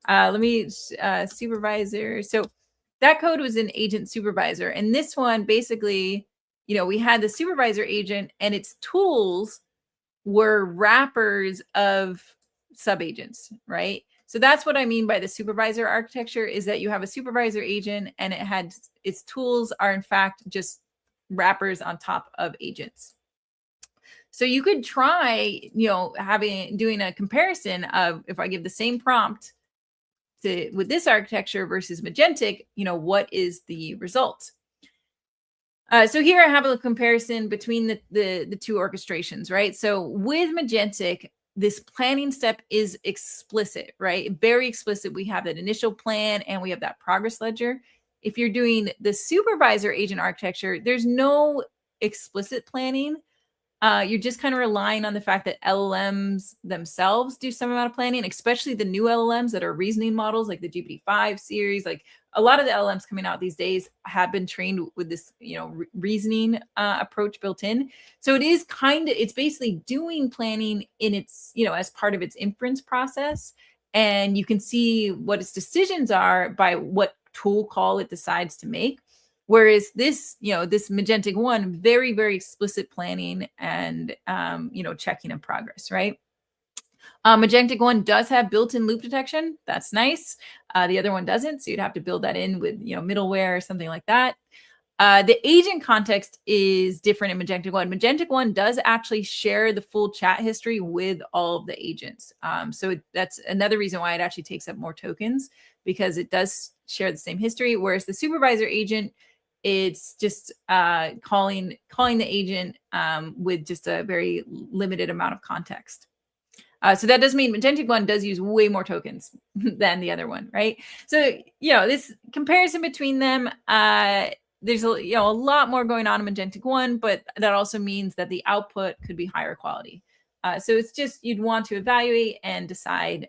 Let me supervisor. So that code was an agent supervisor. And this one, basically, we had the supervisor agent and its tools were wrappers of subagents, right? So that's what I mean by the supervisor architecture, is that you have a supervisor agent and it had its tools are in fact just wrappers on top of agents. So you could try, doing a comparison of if I give the same prompt with this architecture versus Magentic, what is the result? So here I have a comparison between the two orchestrations, right? So with Magentic, this planning step is explicit, right? Very explicit. We have that initial plan and we have that progress ledger. If you're doing the supervisor agent architecture, there's no explicit planning, you're just kind of relying on the fact that LLMs themselves do some amount of planning, especially the new LLMs that are reasoning models like the GPT-5 series. Like a lot of the LLMs coming out these days have been trained with this, reasoning approach built in. So it is it's basically doing planning in its, as part of its inference process. And you can see what its decisions are by what tool call it decides to make. Whereas this, this Magentic one, very, very explicit planning and, checking of progress, right? Magentic one does have built-in loop detection. That's nice. The other one doesn't. So you'd have to build that in with, middleware or something like that. The agent context is different in Magentic 1. Magentic 1 does actually share the full chat history with all of the agents. So that's another reason why it actually takes up more tokens, because it does share the same history. Whereas the supervisor agent, it's just calling the agent with just a very limited amount of context. So that does mean Magentic 1 does use way more tokens than the other one, right? So, this comparison between them, there's a lot more going on in Magentic 1, but that also means that the output could be higher quality. So it's just you'd want to evaluate and decide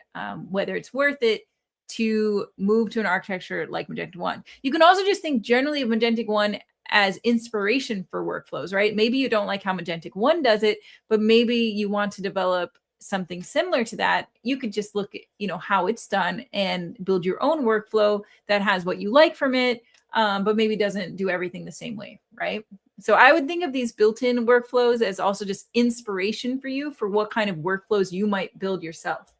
whether it's worth it to move to an architecture like Magentic 1. You can also just think generally of Magentic 1 as inspiration for workflows, right? Maybe you don't like how Magentic 1 does it, but maybe you want to develop something similar to that. You could just look at, how it's done and build your own workflow that has what you like from it, but maybe doesn't do everything the same way, right? So I would think of these built-in workflows as also just inspiration for you for what kind of workflows you might build yourself.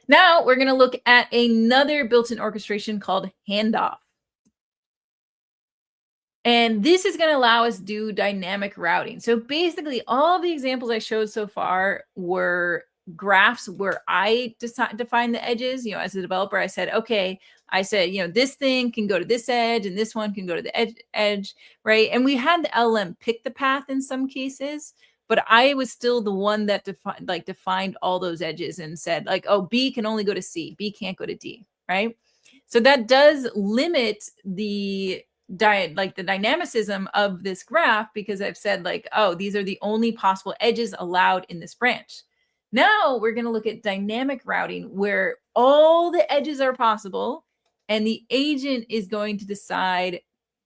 Now we're going to look at another built-in orchestration called Handoff. And this is going to allow us to do dynamic routing. So basically, all the examples I showed so far were graphs where I define the edges. As a developer, I said, this thing can go to this edge and this one can go to the edge, right? And we had the LLM pick the path in some cases, but I was still the one that defined all those edges and said, B can only go to C, B can't go to D, right? So that does limit the dynamicism of this graph, because I've said these are the only possible edges allowed in this branch. Now we're going to look at dynamic routing where all the edges are possible and the agent is going to decide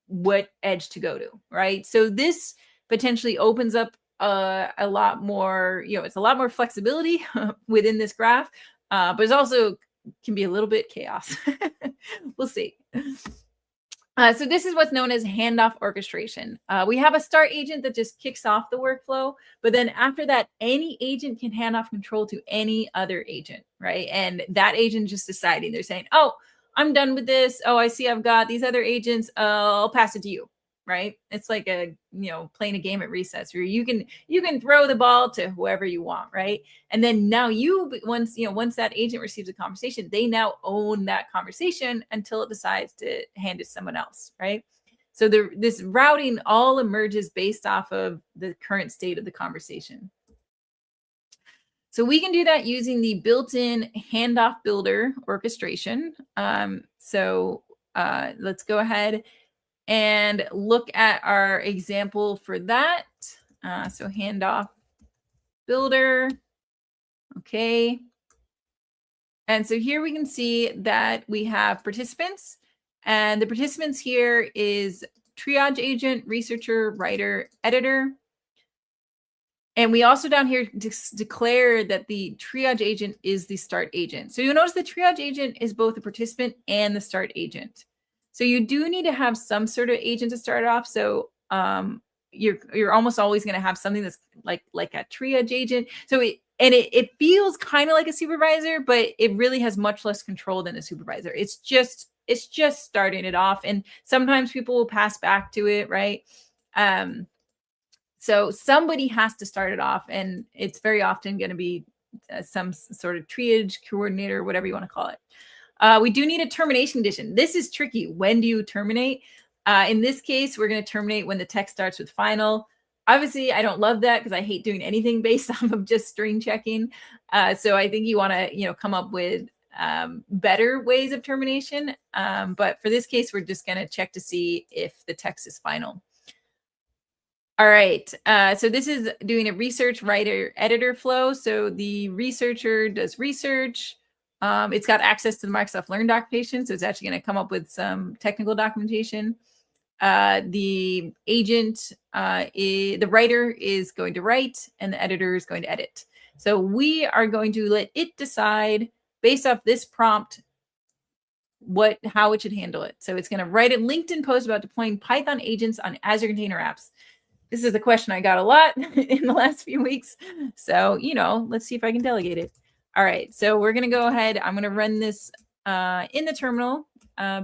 what edge to go to, right? So this potentially opens up a lot more, it's a lot more flexibility within this graph, but it's also can be a little bit chaos. We'll see. So this is what's known as handoff orchestration. We have a start agent that just kicks off the workflow, but then after that, any agent can hand off control to any other agent, right? And that agent just deciding, they're saying, oh, I'm done with this. Oh, I see I've got these other agents. I'll pass it to you, right? It's like playing a game at recess where you can throw the ball to whoever you want, right? And then now once that agent receives a conversation, they now own that conversation until it decides to hand it to someone else, right? So this routing all emerges based off of the current state of the conversation. So we can do that using the built-in handoff builder orchestration. So let's go ahead and look at our example for that. So handoff builder. Okay. And so here we can see that we have participants, and the participants here is triage agent, researcher, writer, editor. And we also down here declare that the triage agent is the start agent. So you'll notice the triage agent is both the participant and the start agent. So you do need to have some sort of agent to start off. So you're almost always going to have something that's like a triage agent. So it feels kind of like a supervisor, but it really has much less control than a supervisor. It's just starting it off, and sometimes people will pass back to it, right? So somebody has to start it off, and it's very often going to be some sort of triage coordinator, whatever you want to call it. We do need a termination condition. This is tricky. When do you terminate? In this case, we're going to terminate when the text starts with final. Obviously, I don't love that because I hate doing anything based off of just string checking. So I think you want to, come up with better ways of termination. But for this case, we're just going to check to see if the text is final. All right. So this is doing a research writer editor flow. So the researcher does research. It's got access to the Microsoft Learn documentation. So it's actually going to come up with some technical documentation. The agent, the writer is going to write and the editor is going to edit. So we are going to let it decide based off this prompt how it should handle it. So it's going to write a LinkedIn post about deploying Python agents on Azure Container Apps. This is a question I got a lot in the last few weeks. So, let's see if I can delegate it. All right. So we're going to go ahead. I'm going to run this in the terminal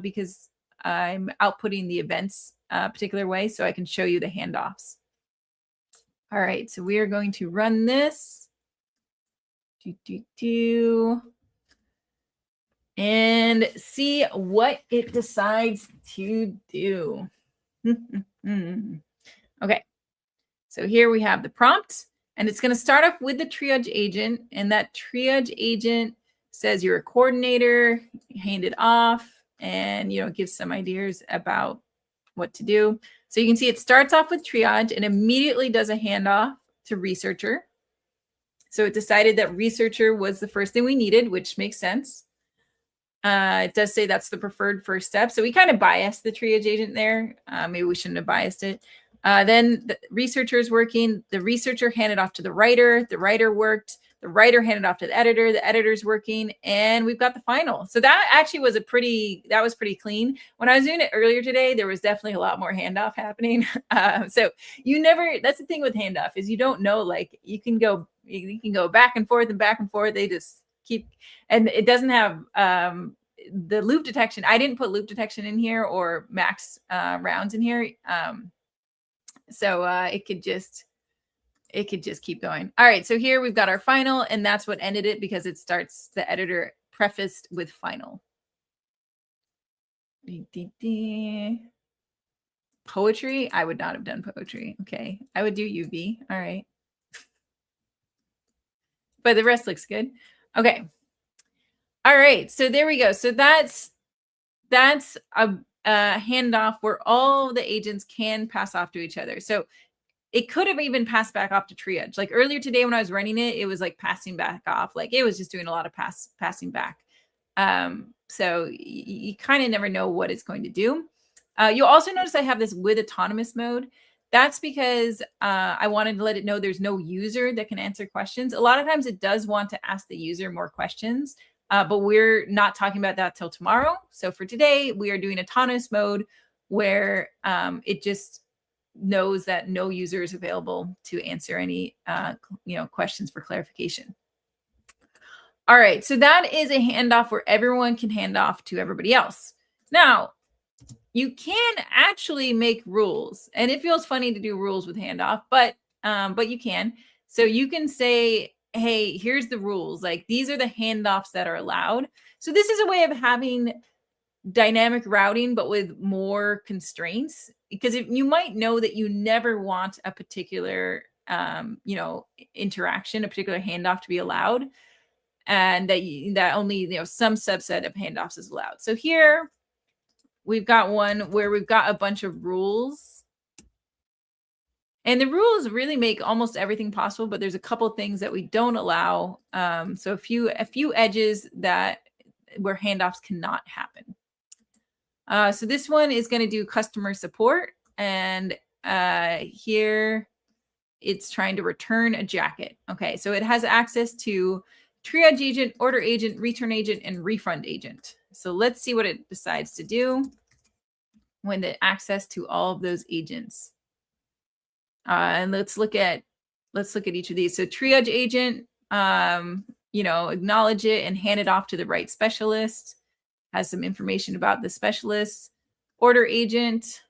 because I'm outputting the events a particular way so I can show you the handoffs. All right. So we are going to run this. And see what it decides to do. Okay. So here we have the prompt, and it's going to start off with the triage agent, and that triage agent says you're a coordinator, hand it off, and gives some ideas about what to do. So you can see it starts off with triage and immediately does a handoff to researcher. So it decided that researcher was the first thing we needed, which makes sense. It does say that's the preferred first step. So we kind of biased the triage agent there. Maybe we shouldn't have biased it. Then the researcher is working. The researcher handed off to the writer. The writer worked. The writer handed off to the editor. The editor's working. And we've got the final. So that actually was pretty clean. When I was doing it earlier today, there was definitely a lot more handoff happening. So that's the thing with handoff is you don't know, like you can go back and forth and back and forth. They just keep, and it doesn't have the loop detection. I didn't put loop detection in here or max rounds in here. So it could just keep going. All right. So here we've got our final, and that's what ended it because it starts the editor prefaced with final. Poetry. I would not have done poetry. Okay. I would do UV. All right. But the rest looks good. Okay. All right. So there we go. So that's a handoff where all the agents can pass off to each other. So it could have even passed back off to triage. Like earlier today when I was running it, it was like passing back off. Like it was just doing a lot of passing back. So you kind of never know what it's going to do. You'll also notice I have this with autonomous mode. That's because I wanted to let it know there's no user that can answer questions. A lot of times it does want to ask the user more questions, but we're not talking about that till tomorrow. So for today, we are doing autonomous mode where it just knows that no user is available to answer any questions for clarification. All right, so that is a handoff where everyone can hand off to everybody else. Now, you can actually make rules, and it feels funny to do rules with handoff, but you can. So you can say, hey, here's the rules. Like these are the handoffs that are allowed. So this is a way of having dynamic routing, but with more constraints, because you might know that you never want a particular, interaction, a particular handoff to be allowed, and that only, some subset of handoffs is allowed. So here, we've got one where we've got a bunch of rules. And the rules really make almost everything possible, but there's a couple of things that we don't allow. So a few edges where handoffs cannot happen. So this one is going to do customer support. And here it's trying to return a jacket. Okay, so it has access to triage agent, order agent, return agent, and refund agent. So let's see what it decides to do when the access to all of those agents. And let's look at each of these. So triage agent, acknowledge it and hand it off to the right specialist. Has some information about the specialist. Order agent,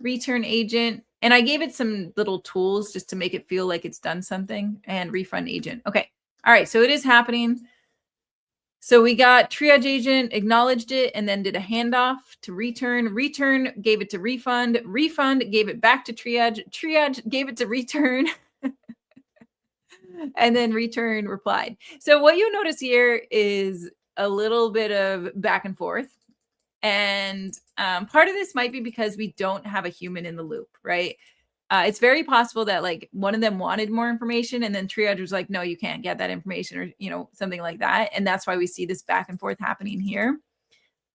return agent, and I gave it some little tools just to make it feel like it's done something. And refund agent. Okay. All right. So it is happening. So we got triage agent, acknowledged it, and then did a handoff to return. Return gave it to refund. Refund gave it back to triage. Triage gave it to return. And then return replied. So what you notice here is a little bit of back and forth. And part of this might be because we don't have a human in the loop, right? it's very possible that like one of them wanted more information and then triage was like, no, you can't get that information, or, you know, something like that. And that's why we see this back and forth happening here.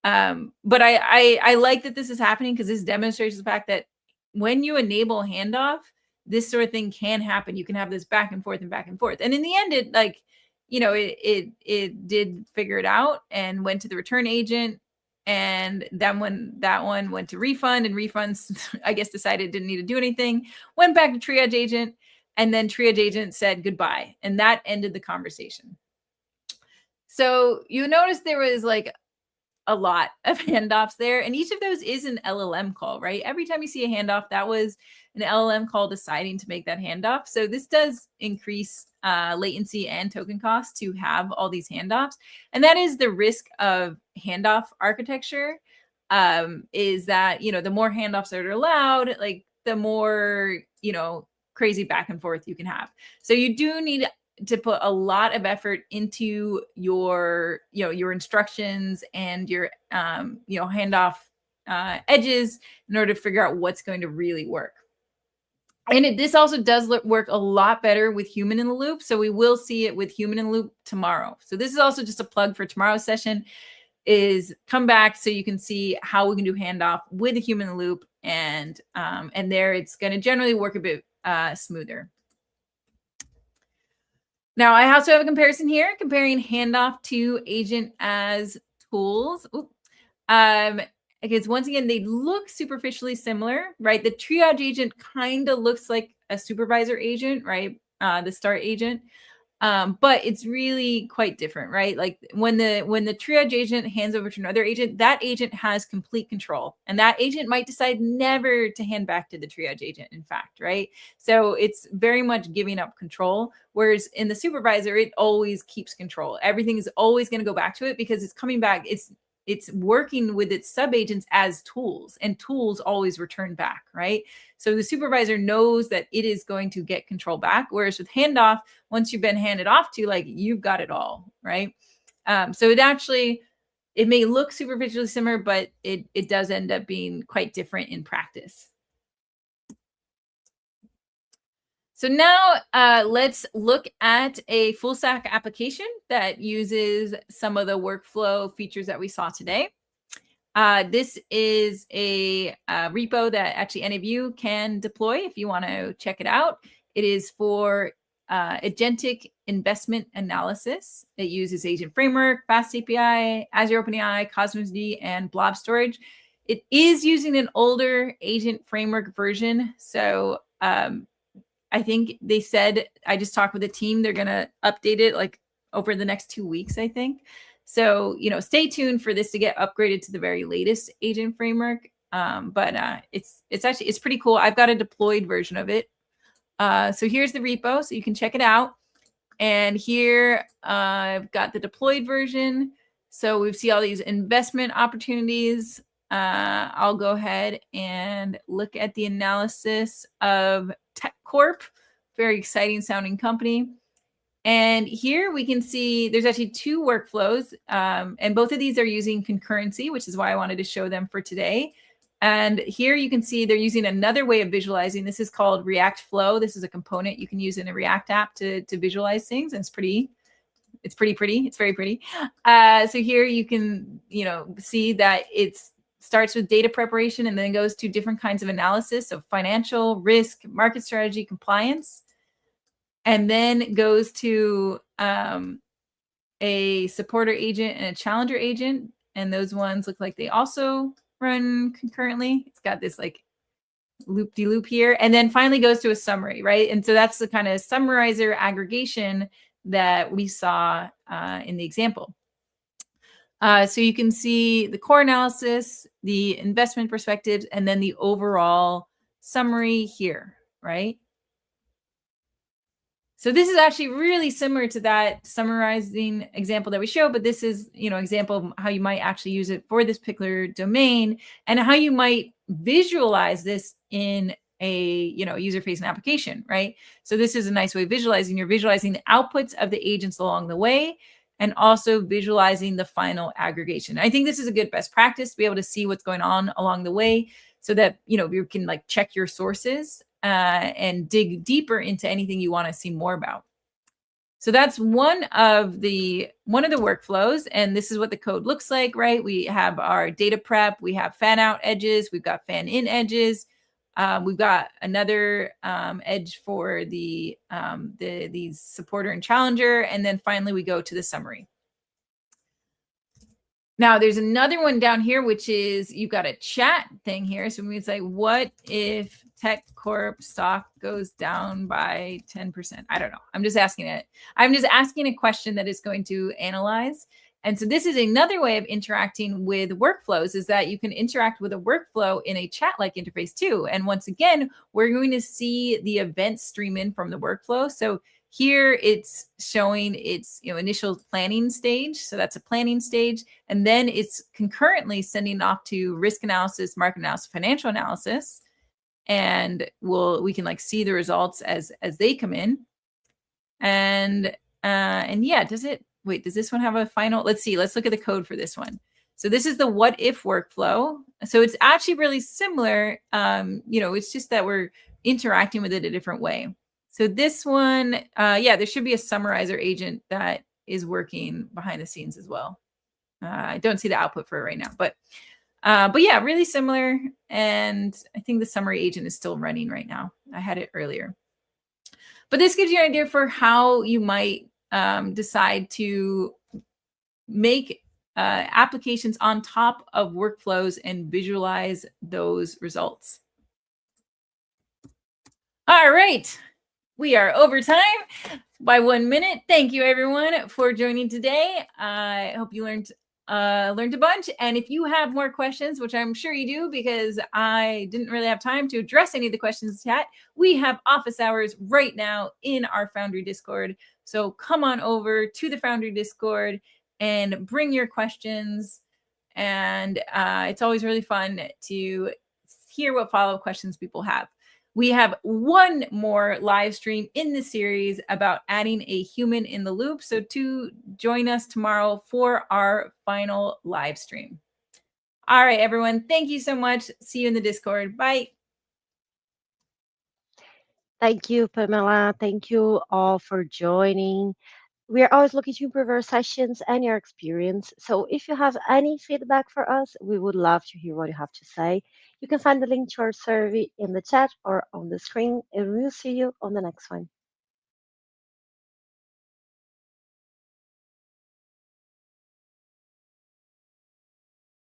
But I like that this is happening, because this demonstrates the fact that when you enable handoff, this sort of thing can happen. You can have this back and forth and back and forth. And in the end, it like, you know, it did figure it out and went to the return agent. And then when that one went to refund, and refunds, I guess, decided it didn't need to do anything, went back to triage agent, and then triage agent said goodbye. And that ended the conversation. So you notice there was like a lot of handoffs there, and each of those is an LLM call, right? Every time you see a handoff, that was an LLM call deciding to make that handoff. So this does increase latency and token costs to have all these handoffs. And that is the risk of handoff architecture, is that, you know, the more handoffs that are allowed, like the more, you know, crazy back and forth you can have. So you do need to put a lot of effort into your, you know, your instructions and your, you know, handoff edges in order to figure out what's going to really work. And this also does work a lot better with human in the loop. So we will see it with human in the loop tomorrow. So this is also just a plug for tomorrow's session, is come back so you can see how we can do handoff with a human in the loop. And there it's going to generally work a bit smoother. Now, I also have a comparison here, comparing handoff to agent as tools. Because once again, they look superficially similar, right? The triage agent kind of looks like a supervisor agent, right? The start agent. But it's really quite different, right? Like when the triage agent hands over to another agent, that agent has complete control, and that agent might decide never to hand back to the triage agent, in fact, right? So it's very much giving up control. Whereas in the supervisor, it always keeps control. Everything is always going to go back to it because it's coming back. It's working with its subagents as tools, and tools always return back, right? So the supervisor knows that it is going to get control back. Whereas with handoff, once you've been handed off to, like, you've got it all, right? So it may look superficially similar, but it does end up being quite different in practice. So now let's look at a full stack application that uses some of the workflow features that we saw today. This is a repo that actually any of you can deploy if you want to check it out. It is for Agentic investment analysis. It uses Agent Framework, Fast API, Azure OpenAI, Cosmos D, and Blob Storage. It is using an older Agent Framework version. So I think they said, I just talked with the team, they're going to update it like over the next 2 weeks, I think. So, you know, stay tuned for this to get upgraded to the very latest Agent Framework. But it's pretty cool. I've got a deployed version of it. So here's the repo, so you can check it out. And here I've got the deployed version. So we see all these investment opportunities. I'll go ahead and look at the analysis of TechCorp, very exciting sounding company. And here we can see there's actually two workflows, and both of these are using concurrency, which is why I wanted to show them for today. And here you can see they're using another way of visualizing. This is called React Flow. This is a component you can use in a React app to visualize things. And it's pretty pretty. It's very pretty. So here you can, you know, see that it's starts with data preparation and then goes to different kinds of analysis of financial, risk, market strategy, compliance, and then goes to a supporter agent and a challenger agent. And those ones look like they also run concurrently. It's got this like loop-de-loop here, and then finally goes to a summary, right? And so that's the kind of summarizer aggregation that we saw in the example. So you can see the core analysis, the investment perspectives, and then the overall summary here, right? So this is actually really similar to that summarizing example that we showed, but this is, you know, example of how you might actually use it for this particular domain and how you might visualize this in a, you know, user-facing application, right? So this is a nice way of visualizing. You're visualizing the outputs of the agents along the way and also visualizing the final aggregation. I think this is a good best practice to be able to see what's going on along the way so that, you know, you can like check your sources and dig deeper into anything you want to see more about. So that's one of the workflows, and this is what the code looks like, right? We have our data prep, we have fan out edges, we've got fan in edges, we've got another edge for these supporter and challenger, and then finally we go to the summary. Now there's another one down here, which is you've got a chat thing here. So we say, what if Tech Corp stock goes down by 10%? I don't know. I'm just asking it. I'm just asking a question that is going to analyze. And so this is another way of interacting with workflows, is that you can interact with a workflow in a chat-like interface too. And once again, we're going to see the events stream in from the workflow. So here it's showing its initial planning stage. So that's a planning stage. And then it's concurrently sending off to risk analysis, market analysis, financial analysis. And we can like see the results as they come in. And yeah, does this one have a final? Let's see. Let's look at the code for this one. So this is the what if workflow. So it's actually really similar. It's just that we're interacting with it a different way. So this one, there should be a summarizer agent that is working behind the scenes as well. I don't see the output for it right now, but yeah, really similar. And I think the summary agent is still running right now. I had it earlier. But this gives you an idea for how you might decide to make applications on top of workflows and visualize those results. All right. We are over time by 1 minute. Thank you, everyone, for joining today. I hope you learned a bunch. And if you have more questions, which I'm sure you do, because I didn't really have time to address any of the questions in chat, we have office hours right now in our Foundry Discord. So come on over to the Foundry Discord and bring your questions. And it's always really fun to hear what follow-up questions people have. We have one more live stream in the series about adding a human in the loop. So to join us tomorrow for our final live stream. All right, everyone. Thank you so much. See you in the Discord. Bye. Thank you, Pamela. Thank you all for joining. We are always looking to improve our sessions and your experience. So if you have any feedback for us, we would love to hear what you have to say. You can find the link to our survey in the chat or on the screen, and we'll see you on the next one.